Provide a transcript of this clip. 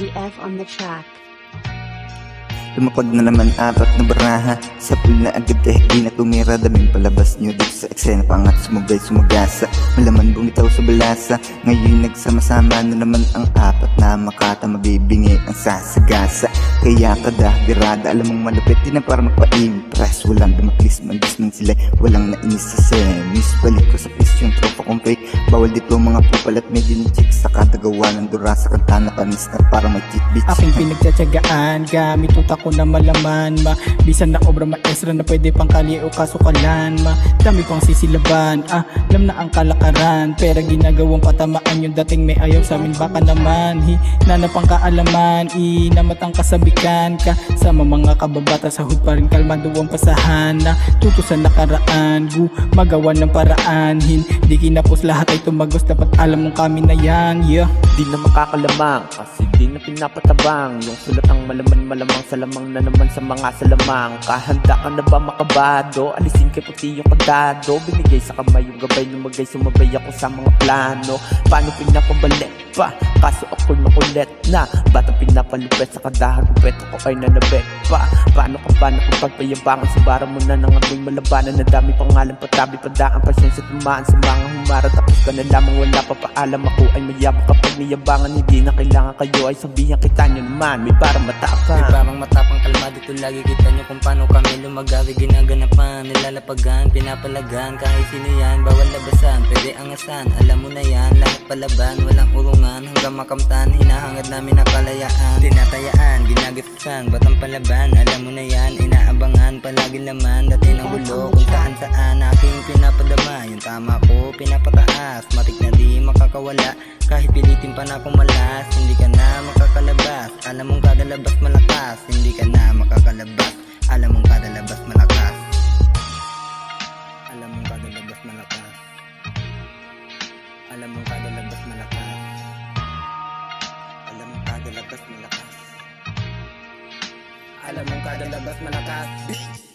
GF on the track. Lumapag na naman apat na baraha sa pool na agad kahit di na tumira. Daming palabas nyo dito sa eksena, pangat sumugay sumagasa. Malaman bumitaw sa balasa. Ngayon nagsama-sama na naman ang apat na makata. Mabibingi ang sasagasa. Kaya kada birada alam mong malapit din na para magpa-impress. Walang dumaklis man man sila, walang nainis sa semis. Balik ko sa piece yung tropa kong fake. Bawal dito mga pupal at medyo ng chicks. Sa katagawa ng dura sa kanta na panis na para may cheat bitch. Aking pinagtsatsagaan, gamit utak ko na malaman. Bisan na obra maestra na pwede pang kali o kasukalan. Dami pang sisilaban, alam na ang kalakaran. Pero ginagawang patamaan yung dating may ayaw sa amin. Baka naman hinanap ang kaalaman, inamat ang kasabikan ka. Sama mga kababata sa hood pa rin kalmado ang pasahan. Na tuto sa nakaraan, magawa ng paraan. Hindi kinapos lahat ay tumagos, dapat alam mong kami na yan. Di na makakalamang kasi di na pinapatabang. Yung sulatang malaman malamang sa lamang na naman sa mga salamang. Kahanda ka na ba makabado? Alisin kay puti yung kadado. Binigay sa kamay yung gabay, lumagay sumabay ako sa mga plano. Paano pinapabalik pa? Kaso ako'y makulit na bata pinapalupet sa kadahan. Pweto ko ay nanabek pa. Paano ka ba nakapagpayabangan sa bara mo na nang amoy malabanan? Na dami pangalan patabi padaan, pasyensya tumaan sa mga humara. Tapos ka na lamang wala pa paalam. Ako ay mayabang kapag niyabangan. Hindi na kailangan kayo ay sabihan kita nyo naman. May parang matapang, may parang matapang kalma dito. Lagi kita nyo kung paano kami lumagawi. Ginaganapan, nilalapagan, pinapalagan. Kahit sino yan, bawal labasan, pwede angasan. Alam mo na yan, lahat palaban, walang urungan. Hanggang makamtan, hinahangad namin ang kalayaan. Tinatayaan, ginagasusan, batang palaban. Alam mo na yan, inaabangan, palagi laman. Dati ng gulo, kung saan saan aking pinapadama. Yung tama ko, pinapataas, matik na di makakawala. Kahit pilitin pa na akong malas, hindi ka na makakalabas. Alam mong kada labas malakas, hindi ka na makakalabas. Alam mong kada labas malakas. Alam mong kada labas malakas. Alam mong kada labas malakas. Alam mong kada labas malakas. Alam mong kada labas malakas.